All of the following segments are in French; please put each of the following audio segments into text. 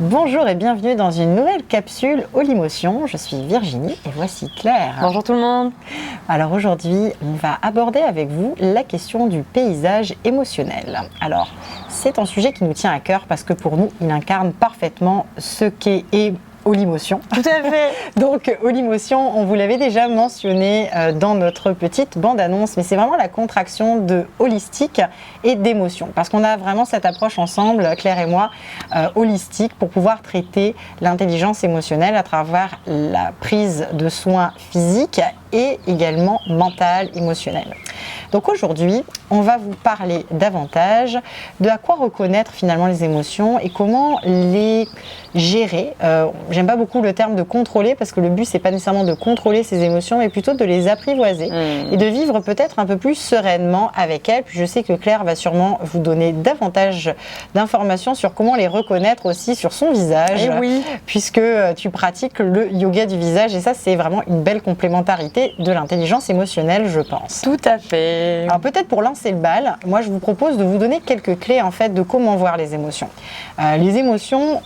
Bonjour et bienvenue dans une nouvelle capsule All-Emotion. Je suis Virginie et voici Claire. Bonjour tout le monde. Alors aujourd'hui, on va aborder avec vous la question du paysage émotionnel. Alors, c'est un sujet qui nous tient à cœur parce que pour nous, il incarne parfaitement ce qu'est All-Emotion. Tout à fait. Donc All-Emotion, on vous l'avait déjà mentionné dans notre petite bande-annonce, mais c'est vraiment la contraction de holistique et d'émotion. Parce qu'on a vraiment cette approche ensemble, Claire et moi, holistique, pour pouvoir traiter l'intelligence émotionnelle à travers la prise de soins physiques et également mentale, émotionnelle. Donc aujourd'hui, on va vous parler davantage de à quoi reconnaître finalement les émotions et comment les gérer. J'aime pas beaucoup le terme de contrôler parce que le but c'est pas nécessairement de contrôler ces émotions mais plutôt de les apprivoiser et de vivre peut-être un peu plus sereinement avec elles. Puis je sais que Claire va sûrement vous donner davantage d'informations sur comment les reconnaître aussi sur son visage, puisque tu pratiques le yoga du visage et ça c'est vraiment une belle complémentarité de l'intelligence émotionnelle, je pense. Tout à fait. Alors peut-être pour lancer le bal, moi je vous propose de vous donner quelques clés en fait de comment voir les émotions. Les émotions,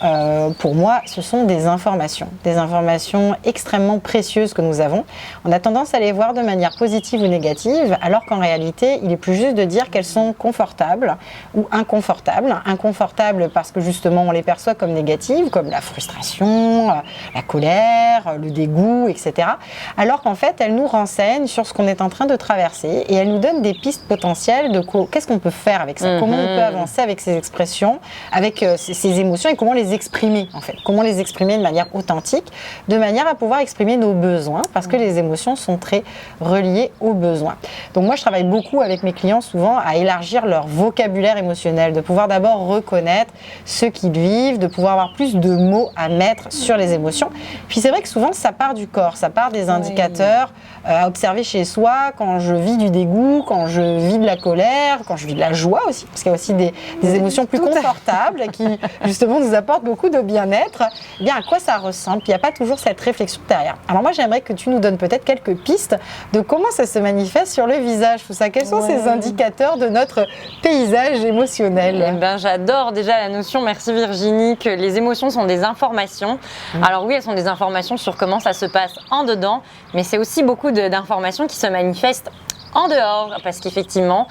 pour moi, ce sont des informations extrêmement précieuses que nous avons. On a tendance à les voir de manière positive ou négative, alors qu'en réalité, il est plus juste de dire qu'elles sont confortables ou inconfortables. Inconfortables parce que justement on les perçoit comme négatives, comme la frustration, la colère, le dégoût, etc. Alors qu'en fait, elles nous renseignent sur ce qu'on est en train de traverser et elles nous donnent des pistes potentielles de qu'est-ce qu'on peut faire avec ça, comment on peut avancer avec ces expressions, avec ces émotions et comment les exprimer en fait, comment les exprimer de manière authentique, de manière à pouvoir exprimer nos besoins parce que les émotions sont très reliées aux besoins. Donc moi je travaille beaucoup avec mes clients souvent à élargir leur vocabulaire émotionnel, de pouvoir d'abord reconnaître ce qu'ils vivent, de pouvoir avoir plus de mots à mettre sur les émotions. Puis c'est vrai que souvent ça part du corps, ça part des indicateurs à observer chez soi quand je vis du dégoût, quand je vis de la colère, quand je vis de la joie aussi, parce qu'il y a aussi des émotions plus confortables qui justement nous apportent beaucoup de bien-être. Eh bien, à quoi ça ressemble? Il n'y a pas toujours cette réflexion derrière. Alors moi, j'aimerais que tu nous donnes peut-être quelques pistes de comment ça se manifeste sur le visage, tout ça. Quels sont ces indicateurs de notre paysage émotionnel? Eh ben, j'adore déjà la notion, merci Virginie, que les émotions sont des informations. Alors oui, elles sont des informations sur comment ça se passe en dedans, mais c'est aussi beaucoup d'informations qui se manifestent en dehors, parce qu'effectivement,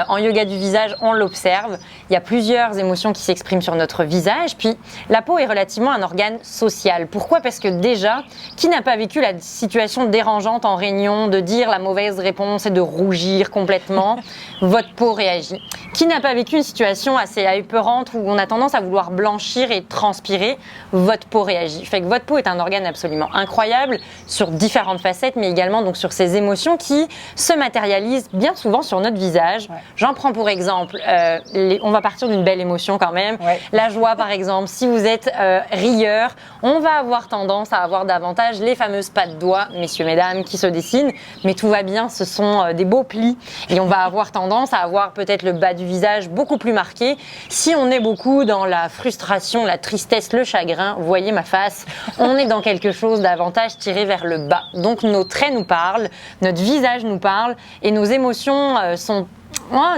en yoga du visage, on l'observe. Il y a plusieurs émotions qui s'expriment sur notre visage. Puis, la peau est relativement un organe social. Pourquoi? Parce que déjà, qui n'a pas vécu la situation dérangeante en réunion de dire la mauvaise réponse et de rougir complètement? Votre peau réagit. Qui n'a pas vécu une situation assez épeurante où on a tendance à vouloir blanchir et transpirer? Votre peau réagit. Fait que votre peau est un organe absolument incroyable sur différentes facettes, mais également donc sur ces émotions qui se matérialisent bien souvent sur notre visage. J'en prends pour exemple, on va partir d'une belle émotion quand même. La joie par exemple, si vous êtes rieur, on va avoir tendance à avoir davantage les fameuses pattes doigts, messieurs, mesdames, qui se dessinent, mais tout va bien, ce sont des beaux plis et on va avoir tendance à avoir peut-être le bas du visage beaucoup plus marqué. Si on est beaucoup dans la frustration, la tristesse, le chagrin, vous voyez ma face, on est dans quelque chose davantage tiré vers le bas. Donc nos traits nous parlent, notre visage nous parle et nos émotions sont...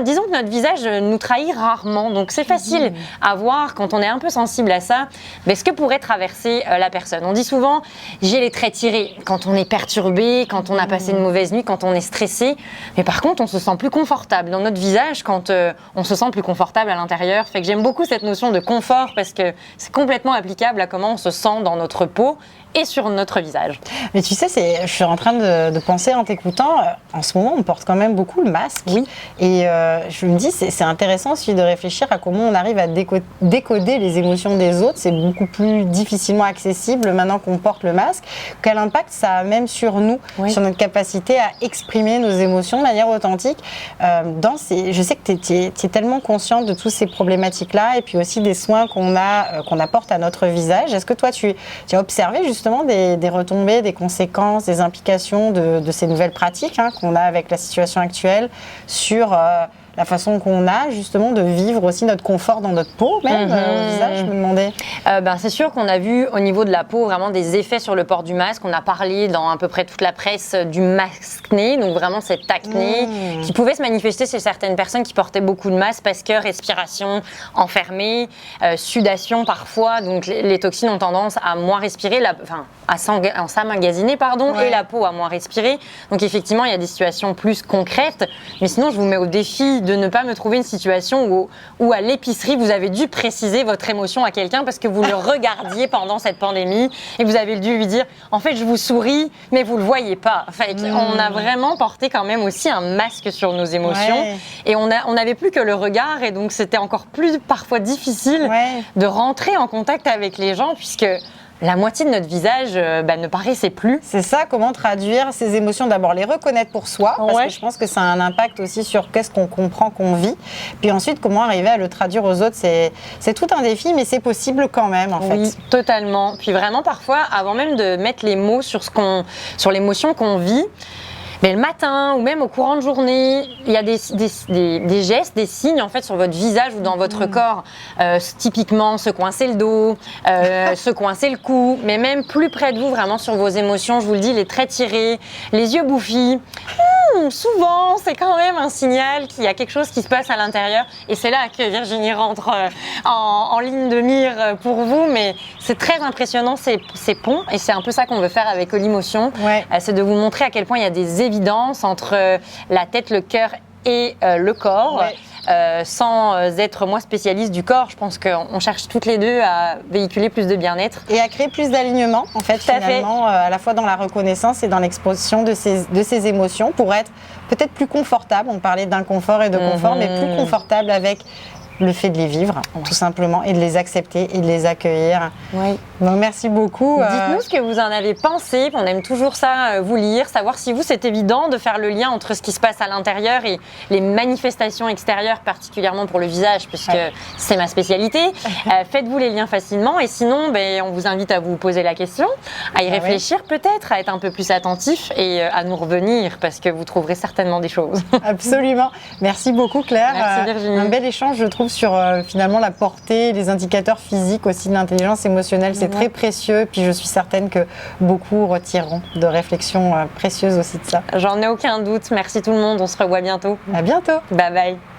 disons que notre visage nous trahit rarement, donc c'est facile à voir quand on est un peu sensible à ça, mais ce que pourrait traverser la personne. On dit souvent, j'ai les traits tirés quand on est perturbé, quand on a passé une mauvaise nuit, quand on est stressé, mais par contre on se sent plus confortable dans notre visage quand on se sent plus confortable à l'intérieur. Fait que j'aime beaucoup cette notion de confort parce que c'est complètement applicable à comment on se sent dans notre peau et sur notre visage. Mais tu sais, je suis en train de penser en t'écoutant, en ce moment on porte quand même beaucoup le masque et je me dis c'est intéressant aussi de réfléchir à comment on arrive à décoder les émotions des autres. C'est beaucoup plus difficilement accessible maintenant qu'on porte le masque. Quel impact ça a même sur nous, sur notre capacité à exprimer nos émotions de manière authentique. Je sais que tu es tellement consciente de toutes ces problématiques-là et puis aussi des soins qu'on apporte à notre visage. Est-ce que toi tu as observé justement des retombées, des conséquences, des implications de ces nouvelles pratiques qu'on a avec la situation actuelle sur la façon qu'on a justement de vivre aussi notre confort dans notre peau, même au visage, je me demandais. C'est sûr qu'on a vu au niveau de la peau vraiment des effets sur le port du masque. On a parlé dans à peu près toute la presse du masque-nez, donc vraiment cette acné qui pouvait se manifester chez certaines personnes qui portaient beaucoup de masques parce que respiration enfermée, sudation parfois, donc les toxines ont tendance à moins respirer, à s'emmagasiner, et la peau à moins respirer. Donc effectivement, il y a des situations plus concrètes, mais sinon je vous mets au défi de ne pas me trouver une situation où à l'épicerie vous avez dû préciser votre émotion à quelqu'un parce que vous le regardiez pendant cette pandémie et vous avez dû lui dire en fait je vous souris mais vous le voyez pas. On a vraiment porté quand même aussi un masque sur nos émotions et on n'avait plus que le regard et donc c'était encore plus parfois difficile de rentrer en contact avec les gens puisque la moitié de notre visage ne paraissait plus. C'est ça, comment traduire ces émotions, d'abord les reconnaître pour soi, parce que je pense que ça a un impact aussi sur qu'est-ce qu'on comprend qu'on vit, puis ensuite comment arriver à le traduire aux autres, c'est tout un défi, mais c'est possible quand même en fait. Oui, totalement. Puis vraiment parfois, avant même de mettre les mots sur l'émotion qu'on vit, mais le matin ou même au courant de journée, il y a des gestes, des signes en fait sur votre visage ou dans votre corps. Typiquement, se coincer le dos, se coincer le cou, mais même plus près de vous, vraiment sur vos émotions. Je vous le dis, les traits tirés, les yeux bouffis. Souvent, c'est quand même un signal qu'il y a quelque chose qui se passe à l'intérieur. Et c'est là que Virginie rentre en ligne de mire pour vous. Mais c'est très impressionnant ces ponts. Et c'est un peu ça qu'on veut faire avec Olimotion. C'est de vous montrer à quel point il y a des évidences entre la tête, le cœur et le corps. Sans être moi spécialiste du corps, je pense qu'on cherche toutes les deux à véhiculer plus de bien-être. Et à créer plus d'alignement, en fait, finalement, à la fois dans la reconnaissance et dans l'exposition de ces émotions pour être peut-être plus confortable. On parlait d'inconfort et de confort, mais plus confortable avec le fait de les vivre, tout simplement, et de les accepter et de les accueillir. Donc, merci beaucoup. Dites-nous ce que vous en avez pensé. On aime toujours ça, vous lire, savoir si vous, c'est évident de faire le lien entre ce qui se passe à l'intérieur et les manifestations extérieures, particulièrement pour le visage, puisque c'est ma spécialité. Faites-vous les liens facilement et sinon, on vous invite à vous poser la question, à y réfléchir peut-être, à être un peu plus attentif et à nous revenir, parce que vous trouverez certainement des choses. Absolument. Merci beaucoup, Claire. Merci, Virginie. Un bel échange, je trouve, sur finalement la portée, les indicateurs physiques aussi de l'intelligence émotionnelle. C'est très précieux. Puis je suis certaine que beaucoup retireront de réflexions précieuses aussi de ça. J'en ai aucun doute. Merci tout le monde. On se revoit bientôt. À bientôt. Bye bye.